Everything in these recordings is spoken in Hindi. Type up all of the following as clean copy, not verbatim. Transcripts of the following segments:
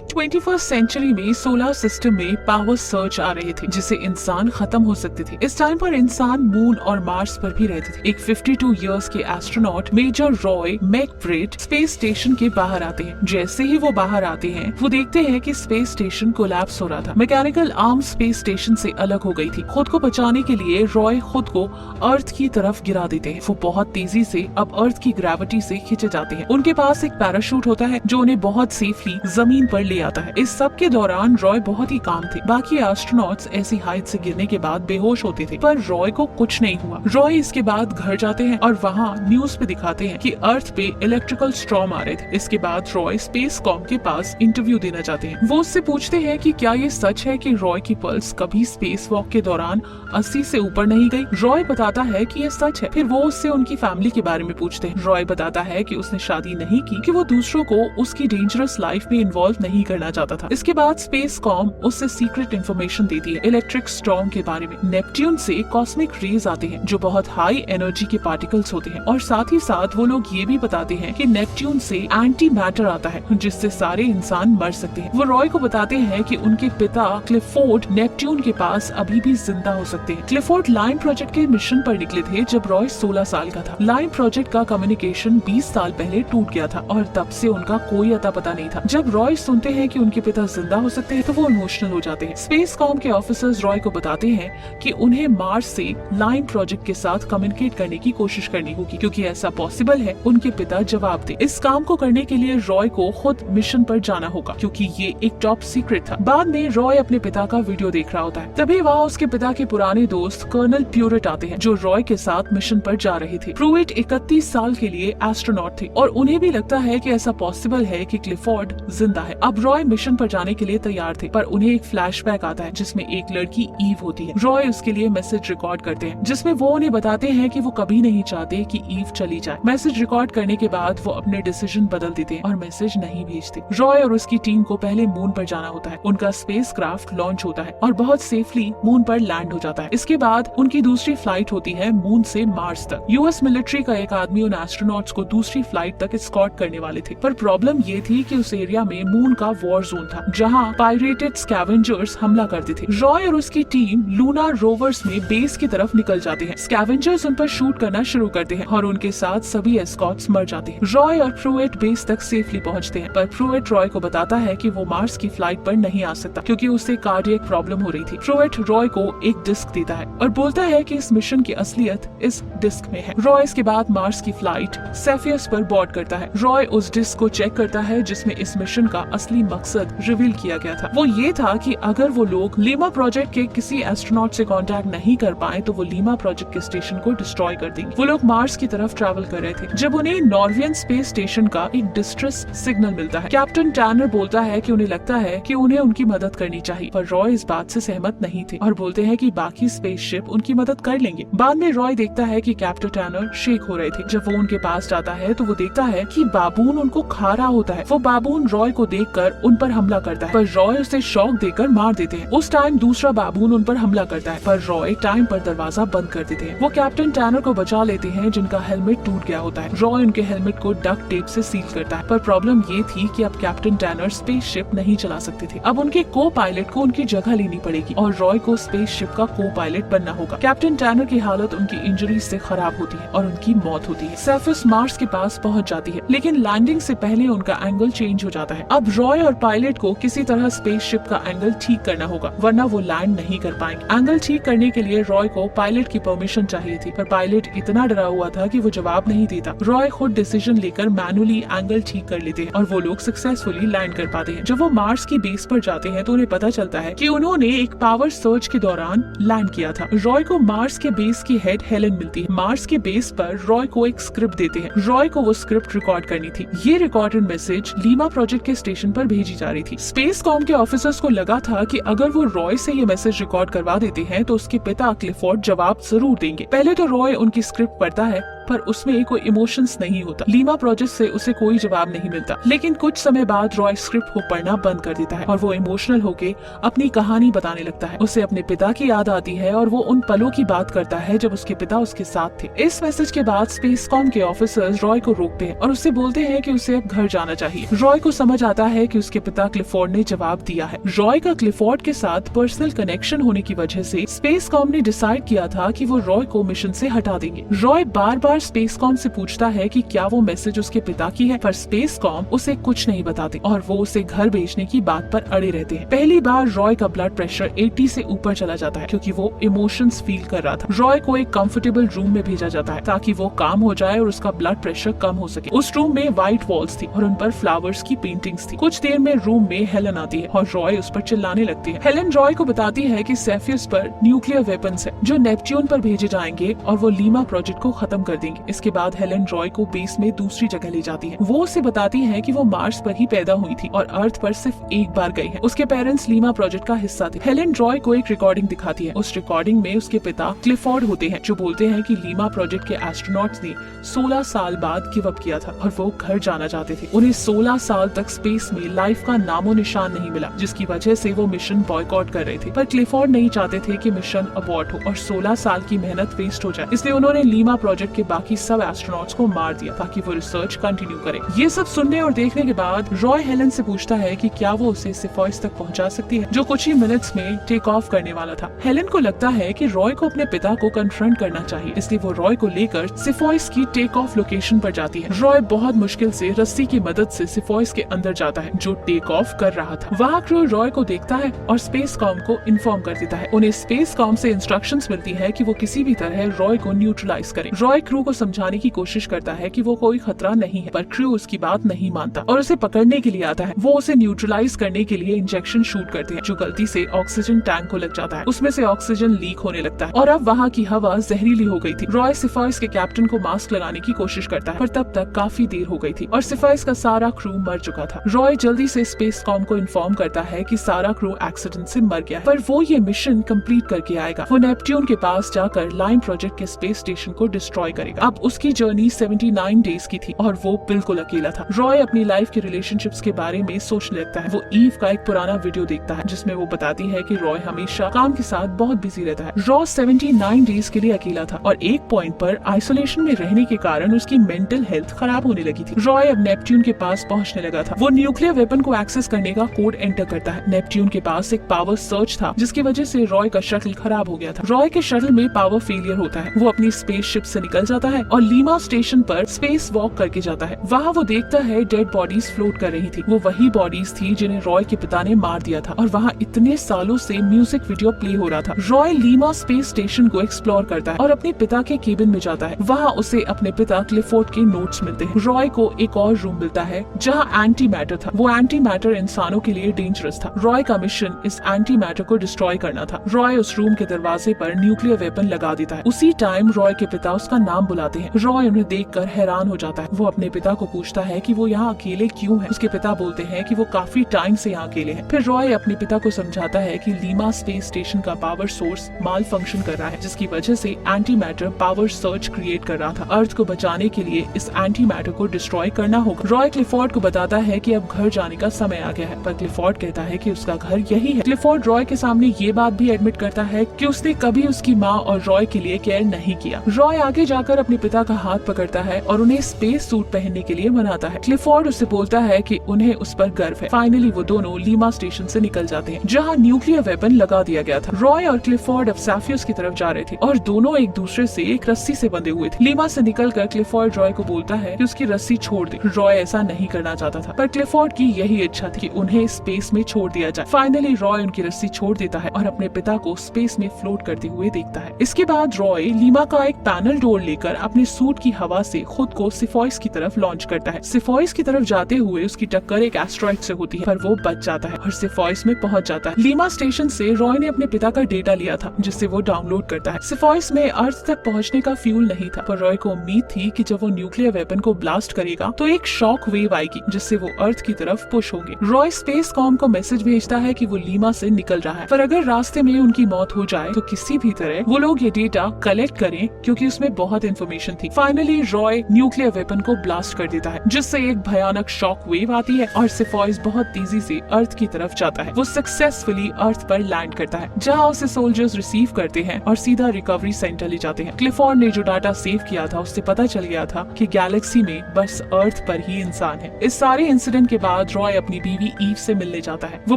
लेट 21st सेंचुरी में सोलर सिस्टम में पावर सर्च आ रहे थे जिससे इंसान खत्म हो सकते थे। इस टाइम पर इंसान मून और मार्स पर भी रहते थे। एक 52 इयर्स के astronaut major Roy McBride space station के बाहर आते हैं। जैसे ही वो बाहर आते हैं वो देखते हैं कि स्पेस स्टेशन कोलैप्स हो रहा था। मैकेनिकल आर्म स्पेस स्टेशन से अलग हो गई थी। खुद को बचाने के लिए रॉय खुद को अर्थ की तरफ गिरा देते हैं। वो बहुत तेजी से अब अर्थ की ग्रेविटी से खींचे जाते हैं। उनके पास एक पैराशूट होता है जो उन्हें बहुत सेफली जमीन पर ले आता है। इस सब के दौरान रॉय बहुत ही काम थे। बाकी एस्ट्रोनॉट्स ऐसी हाइट से गिरने के बाद बेहोश होते थे पर रॉय को कुछ नहीं हुआ। रॉय इसके बाद घर जाते हैं और वहाँ न्यूज पे दिखाते हैं कि अर्थ पे इलेक्ट्रिकल स्टॉर्म आ रहे थे। इसके बाद रॉय स्पेस कॉम के पास इंटरव्यू देना चाहते हैं। वो उससे पूछते हैं कि क्या ये सच है कि रॉय की पल्स कभी स्पेस वॉक के दौरान 80 से ऊपर नहीं गई। रॉय बताता है कि ये सच है। फिर वो उससे उनकी फैमिली के बारे में पूछते हैं। रॉय बताता है कि उसने शादी नहीं की, कि वो दूसरों को उसकी डेंजरस लाइफ में इन्वॉल्व नहीं करना चाहता था। इसके बाद स्पेस कॉम उससे सीक्रेट इन्फॉर्मेशन देती है इलेक्ट्रिक स्टॉर्म के बारे में। नेपट्यून से कॉस्मिक रेज आते हैं जो बहुत हाई एनर्जी के पार्टिकल्स होते हैं और साथ ही साथ वो लोग ये भी बताते हैं कि नेपट्यून से एंटी मैटर आता है जिससे सारे इंसान मर सकते हैं। वो रॉय को बताते हैं कि उनके पिता क्लिफोर्ड नेपट्यून के पास अभी भी जिंदा हो सकते हैं। क्लिफोर्ड लाइन प्रोजेक्ट के मिशन पर निकले थे जब रॉय 16 साल का था। लाइन प्रोजेक्ट का कम्युनिकेशन 20 साल पहले टूट गया था और तब से उनका कोई अता पता नहीं था। जब रॉय सुनते हैं कि उनके पिता जिंदा हो सकते हैं तो वो इमोशनल हो जाते हैं। स्पेस कॉम के ऑफिसर्स रॉय को बताते हैं कि उन्हें मार्स से लाइन प्रोजेक्ट के साथ कम्युनिकेट करने की कोशिश करनी होगी क्योंकि ऐसा पॉसिबल है उनके पिता जवाब दे। इस काम को करने के लिए रॉय को खुद मिशन पर जाना होगा क्योंकि ये एक टॉप सीक्रेट था। बाद में रॉय अपने पिता का वीडियो देख रहा होता है। तभी वहाँ उसके पिता के पुराने दोस्त कर्नल प्यूरेट आते हैं जो रॉय के साथ मिशन पर जा रहे थे। प्रूइट 31 साल के लिए एस्ट्रोनॉट थे और उन्हें भी लगता है कि ऐसा पॉसिबल है कि क्लिफोर्ड जिंदा है। अब रॉय मिशन पर जाने के लिए तैयार थे पर उन्हें एक फ्लैशबैक आता है जिसमें एक लड़की ईव होती है। रॉय उसके लिए मैसेज रिकॉर्ड करते हैं जिसमें वो उन्हें बताते हैं कि वो कभी नहीं चाहते कि ईव चली जाए। मैसेज रिकॉर्ड करने के बाद वो अपने डिसीजन बदल देते हैं और मैसेज नहीं भेजते। रॉय और उसकी टीम को पहले मून पर जाना होता है। उनका स्पेस क्राफ्ट लॉन्च होता है और बहुत सेफली मून पर लैंड हो जाता है। इसके बाद उनकी दूसरी फ्लाइट होती है मून से मार्स तक। यूएस मिलिट्री का एक आदमी उन एस्ट्रोनॉट्स को दूसरी फ्लाइट तक एस्कॉर्ट करने वाले थे पर प्रॉब्लम ये थी कि उस एरिया में मून का वॉर जोन था जहां पायरेटेड स्कैवेंजर्स हमला करते थे। रॉय और उसकी टीम लूनार रोवर्स में बेस की तरफ निकल जाते हैं। स्कैवेंजर्स उन पर शूट करना शुरू करते हैं और उनके साथ सभी एस्कॉर्ट्स मर जाते हैं। रॉय और प्रूइट बेस तक सेफली पहुंचते हैं पर प्रूइट रॉय को बताता है कि वो मार्स की फ्लाइट पर नहीं आ सकता क्योंकि उसे कार्डियक प्रॉब्लम हो रही थी। प्रूइट रॉय को एक डिस्क देता है और बोलता है कि इस मिशन की असलियत इस डिस्क में है। रॉय इसके बाद मार्स की फ्लाइट सेफियस पर बोर्ड करता है। रॉय उस डिस्क को चेक करता है जिसमें इस मिशन का असली मकसद रिवील किया गया था। वो ये था कि अगर वो लोग लीमा प्रोजेक्ट के किसी एस्ट्रोनॉट से कांटेक्ट नहीं कर पाए तो वो लीमा प्रोजेक्ट के स्टेशन को डिस्ट्रॉय कर देंगे। वो लोग मार्स की तरफ ट्रैवल कर रहे थे जब उन्हें नॉर्वियन स्पेस स्टेशन का एक डिस्ट्रेस सिग्नल मिलता है। कैप्टन टैनर बोलता है कि उन्हें लगता है कि उन्हें उनकी मदद करनी चाहिए पर रॉय इस बात से सहमत नहीं थे और बोलते हैं कि बाकी स्पेसशिप उनकी मदद कर लेंगे। बाद में रॉय देखता है कि कैप्टन टैनर शेक हो रहे थे। जब वो उनके पास जाता है तो वो देखता है कि बाबून उनको खा रहा होता है। वो बाबून रॉय को देखकर उन पर हमला करता है पर रॉय उसे शॉक देकर मार देते हैं। उस टाइम दूसरा बाबून उन पर हमला करता है पर रॉय टाइम पर दरवाजा बंद कर देते हैं। वो कैप्टन टैनर को बचा लेते हैं जिनका हेलमेट टूट गया होता है। रॉय उनके हेलमेट को डक्ट टेप से सील करता है पर प्रॉब्लम ये थी कि अब कैप्टन टैनर स्पेसशिप नहीं चला सकते थे। अब उनके को पायलट को उनकी जगह लेनी पड़ेगी और रॉय को स्पेसशिप का को पायलट बनना होगा। कैप्टन टैनर की हालत उनकी इंजरी से खराब होती है और उनकी मौत होती है। सेफियस मार्स के पास पहुंच जाती है लेकिन लैंडिंग से पहले उनका एंगल चेंज हो जाता है। अब रॉय और पायलट को किसी तरह स्पेसशिप का एंगल ठीक करना होगा वरना वो लैंड नहीं कर पाएंगे। एंगल ठीक करने के लिए रॉय को पायलट की परमिशन चाहिए थी पर पायलट इतना डरा हुआ था कि वो जवाब नहीं देता। रॉय खुद डिसीजन लेकर मैनुअली एंगल ठीक कर लेते हैं और वो लोग सक्सेसफुली लैंड कर पाते हैं। जब वो मार्स की बेस पर जाते हैं तो उन्हें पता चलता है कि उन्होंने एक पावर सर्च के दौरान लैंड किया था। रॉय को मार्स के बेस की हेड हेलन मिलती है। मार्स के बेस पर रॉय को एक स्क्रिप्ट देते हैं। रॉय को वो स्क्रिप्ट रिकॉर्ड करनी थी। ये रिकॉर्डेड मैसेज लीमा प्रोजेक्ट के स्टेशन पर भेजी जा रही थी। स्पेस कॉम के ऑफिसर्स को लगा था कि अगर वो रॉय से ये मैसेज रिकॉर्ड करवा देते हैं तो उसके पिता क्लिफोर्ड जवाब जरूर देंगे। पहले तो रॉय उनकी स्क्रिप्ट पढ़ता है पर उसमें कोई इमोशंस नहीं होता। लीमा प्रोजेक्ट से उसे कोई जवाब नहीं मिलता। लेकिन कुछ समय बाद रॉय स्क्रिप्ट को पढ़ना बंद कर देता है और वो इमोशनल होके अपनी कहानी बताने लगता है। उसे अपने पिता की याद आती है और वो उन पलों की बात करता है जब उसके पिता उसके साथ थे। इस मैसेज के बाद स्पेसकॉम के ऑफिसर्स रॉय को रोकते हैं और उससे बोलते हैं कि उसे अब घर जाना चाहिए। रॉय को समझ आता है कि उसके पिता क्लिफोर्ड ने जवाब दिया है। रॉय का क्लिफोर्ड के साथ पर्सनल कनेक्शन होने की वजह से स्पेसकॉम ने डिसाइड किया था कि वो रॉय को मिशन से हटा देंगे। रॉय बार बार स्पेसकॉम से पूछता है कि क्या वो मैसेज उसके पिता की है, पर स्पेसकॉम उसे कुछ नहीं बताते और वो उसे घर भेजने की बात पर अड़े रहते हैं। पहली बार रॉय का ब्लड प्रेशर 80 से ऊपर चला जाता है क्योंकि वो इमोशंस फील कर रहा था। रॉय को एक कंफर्टेबल रूम में भेजा जाता है ताकि वो काम हो जाए और उसका ब्लड प्रेशर कम हो सके। उस रूम में व्हाइट वॉल्स थी और उन पर फ्लावर्स की पेंटिंग्स थी। कुछ देर में रूम में हेलन आती है और रॉय उस पर चिल्लाने लगती है। हेलन रॉय को बताती है कि सेफियस पर न्यूक्लियर वेपन्स है जो नेपच्यून पर भेजे जाएंगे और वो लीमा प्रोजेक्ट को खत्म कर देंगे। इसके बाद हेलन रॉय को बेस में दूसरी जगह ले जाती है। वो उसे बताती है कि वो मार्स पर ही पैदा हुई थी और अर्थ पर सिर्फ एक बार गई है। उसके पेरेंट्स लीमा प्रोजेक्ट का हिस्सा थे। हेलन रॉय को एक रिकॉर्डिंग दिखाती है। उस रिकॉर्डिंग में उसके पिता क्लिफोर्ड होते हैं जो बोलते हैं कि लीमा प्रोजेक्ट के एस्ट्रोनॉट्स ने 16 साल बाद गिव अप किया था और वो घर जाना चाहते थे। उन्हें 16 साल तक स्पेस में लाइफ का नामो निशान नहीं मिला, जिसकी वजह से वो मिशन बॉयकॉट कर रहे थे। पर क्लिफोर्ड नहीं चाहते थे कि मिशन अबॉर्ट हो और 16 साल की मेहनत वेस्ट हो जाए, इसलिए उन्होंने लीमा प्रोजेक्ट के बाकी सब एस्ट्रोनॉट्स को मार दिया ताकि वो रिसर्च कंटिन्यू करे। ये सब सुनने और देखने के बाद रॉय हेलन से पूछता है कि क्या वो उसे सिफॉइस तक पहुंचा सकती है जो कुछ ही मिनट्स में टेक ऑफ करने वाला था। हेलन को लगता है कि रॉय को अपने पिता को कन्फ्रंट करना चाहिए, इसलिए वो रॉय को लेकर सिफॉइस की टेक ऑफ लोकेशन पर जाती है। रॉय बहुत मुश्किल से रस्सी की मदद से सिफॉइस के अंदर जाता है जो टेक ऑफ कर रहा था। वहाँ क्रू रॉय को देखता है और स्पेसकॉम को इन्फॉर्म कर देता है। उन्हें स्पेसकॉम से इंस्ट्रक्शंस मिलती है कि वो किसी भी तरह रॉय को न्यूट्रलाइज करे। रॉय क्रू को समझाने की कोशिश करता है कि वो कोई खतरा नहीं है, पर क्रू उसकी बात नहीं मानता और उसे पकड़ने के लिए आता है। वो उसे न्यूट्रलाइज करने के लिए इंजेक्शन शूट करते हैं जो गलती से ऑक्सीजन टैंक को लग जाता है। उसमें से ऑक्सीजन लीक होने लगता है और अब वहाँ की हवा जहरीली हो गई थी। रॉय सिफॉइस के कैप्टन को मास्क लगाने की कोशिश करता है, पर तब तक काफी देर हो गई थी और सिफॉइस का सारा क्रू मर चुका था। रॉय जल्दी से स्पेसकॉम को इन्फॉर्म करता है कि सारा क्रू एक्सीडेंट से मर गया है, पर वो ये मिशन कंप्लीट करके आएगा। वो नेपट्यून के पास जाकर लाइन प्रोजेक्ट के स्पेस स्टेशन को डिस्ट्रॉय करेगा। अब उसकी जर्नी 79 डेज की थी और वो बिल्कुल अकेला था। रॉय अपनी लाइफ के रिलेशनशिप्स के बारे में सोचने लगता है। वो ईव का एक पुराना वीडियो देखता है जिसमें वो बताती है कि रॉय हमेशा काम के साथ बहुत बिजी रहता है। रॉय 79 डेज के लिए अकेला था और एक पॉइंट पर आइसोलेशन में रहने के कारण उसकी मेंटल हेल्थ खराब होने लगी थी। रॉय अब नेपट्यून के पास पहुंचने लगा था। वो न्यूक्लियर वेपन को एक्सेस करने का कोड एंटर करता है। नेपट्यून के पास एक पावर सर्च था जिसकी वजह से रॉय का शटल खराब हो गया था। रॉय के शटल में पावर फेलियर होता है। वो अपनी स्पेसशिप से निकल जाता है और लीमा स्टेशन पर स्पेस वॉक करके जाता है। वहाँ वो देखता है डेड बॉडीज फ्लोट कर रही थी। वो वही बॉडीज थी जिन्हें रॉय के पिता ने मार दिया था और वहाँ इतने सालों से म्यूजिक वीडियो प्ले हो रहा था। रॉय लीमा स्पेस स्टेशन को एक्सप्लोर करता है और अपने पिता के केबिन में जाता है। वहाँ उसे अपने पिता क्लिफोर्ड के नोट्स मिलते हैं। रॉय को एक और रूम मिलता है जहाँ एंटी मैटर था। वो एंटी मैटर इंसानों के लिए डेंजरस था। रॉय का मिशन इस एंटी मैटर को डिस्ट्रॉय करना था। रॉय उस रूम के दरवाजे पर न्यूक्लियर वेपन लगा देता है। उसी टाइम रॉय के पिता उसका नाम बुलाते हैं। रॉय उन्हें देखकर हैरान हो जाता है। वो अपने पिता को पूछता है कि वो यहाँ अकेले क्यों है। उसके पिता बोलते हैं कि वो काफी टाइम से यहाँ अकेले हैं। फिर रॉय अपने पिता को समझाता है कि लीमा स्पेस स्टेशन का पावर सोर्स माल फंक्शन कर रहा है जिसकी वजह से anti matter power search create कर रहा था। अर्थ को बचाने के लिए इस एंटी मैटर को डिस्ट्रॉय करना होगा। रॉय क्लिफोर्ड को बताता है कि अब घर जाने का समय आ गया है, पर क्लिफोर्ड कहता है कि उसका घर यही है। क्लिफोर्ड रॉय के सामने ये बात भी एडमिट करता है कि उसने कभी उसकी माँ और रॉय के लिए केयर नहीं किया। रॉय आगे जाकर अपने पिता का हाथ पकड़ता है और उन्हें स्पेस सूट पहनने के लिए मनाता है। क्लिफोर्ड उससे बोलता है कि उन्हें उस पर गर्व है। फाइनली वो दोनों लीमा स्टेशन से निकल जाते हैं जहाँ न्यूक्लियर वेपन लगा दिया गया था। रॉय और क्लिफोर्ड अब सैफियस की तरफ जा रहे थे और दोनों एक दूसरे से एक रस्सी से बंधे हुए थे। लीमा से निकलकर क्लिफोर्ड रॉय को बोलता है कि उसकी रस्सी छोड़ दे। रॉय ऐसा नहीं करना चाहता था, पर क्लिफोर्ड की यही इच्छा थी कि उन्हें स्पेस में छोड़ दिया जाए। फाइनली रॉय उनकी रस्सी छोड़ देता है और अपने पिता को स्पेस में फ्लोट करते हुए देखता है। इसके बाद रॉय लीमा का एक पैनल डोर लेकर अपने सूट की हवा से खुद को सिफॉइस की तरफ लॉन्च करता है। सिफॉइस की तरफ जाते हुए उसकी टक्कर एक एस्ट्रॉइड से होती है, पर वो बच जाता है और सिफॉइस में पहुंच जाता है। लीमा स्टेशन से रॉय ने अपने पिता का डेटा लिया था जिससे वो डाउनलोड करता है। सिफॉइस में अर्थ तक पहुंचने का फ्यूल नहीं था, पर रॉय को उम्मीद थी कि जब वो न्यूक्लियर वेपन को ब्लास्ट करेगा तो एक शॉक वेव आएगी जिससे वो अर्थ की तरफ पुश होंगे। रॉय स्पेस कॉम को मैसेज भेजता है कि वो लीमा से निकल रहा है, पर अगर रास्ते में उनकी मौत हो जाए तो किसी भी तरह वो लोग ये डेटा कलेक्ट करें क्योंकि उसमें बहुत इन्फॉर्मेशन थी। फाइनली रॉय न्यूक्लियर वेपन को ब्लास्ट कर देता है, जिससे एक भयानक शॉक वेव आती है और सिफॉइस बहुत तेजी से अर्थ की तरफ जाता है। वो सक्सेसफुली अर्थ पर लैंड करता है, जहाँ उसे सोल्जर्स रिसीव करते हैं और सीधा रिकवरी सेंटर ले जाते हैं। क्लिफोर्ड ने जो डाटा सेव किया था उससे पता चल गया था कि गैलेक्सी में बस अर्थ पर ही इंसान है। इस सारे इंसिडेंट के बाद रॉय अपनी बीवी ईव से मिलने जाता है। वो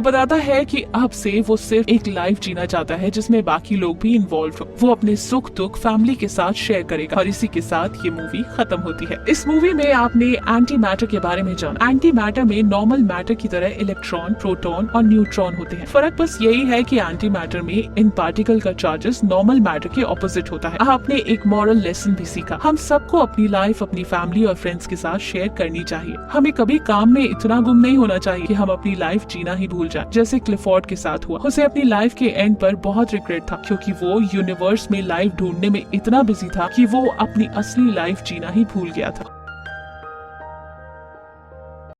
बताता है कि अब से वो सिर्फ एक लाइफ जीना चाहता है जिसमें बाकी लोग भी इन्वॉल्व हो। वो अपने सुख दुख फैमिली के साथ शेयर करेगा और इसी के साथ ये मूवी खत्म होती है। इस मूवी में आपने एंटी मैटर के बारे में जाना। एंटी मैटर में नॉर्मल मैटर की तरह इलेक्ट्रॉन, प्रोटॉन और न्यूट्रॉन होते हैं। फर्क बस यही है कि एंटी मैटर में इन पार्टिकल का चार्जेस नॉर्मल मैटर के ऑपोजिट होता है। आपने एक मॉरल लेसन भी सीखा। हम सबको अपनी लाइफ अपनी फैमिली और फ्रेंड्स के साथ शेयर करनी चाहिए। हमें कभी काम में इतना गुम नहीं होना चाहिए कि हम अपनी लाइफ जीना ही भूल जाए, जैसे क्लिफोर्ड के साथ हुआ। उसे अपनी लाइफ के एंड पर बहुत रिग्रेट था, क्योंकि वो यूनिवर्स में लाइफ ढूंढने में इतना बिजी था कि वो अपनी असली लाइफ जीना ही भूल गया था।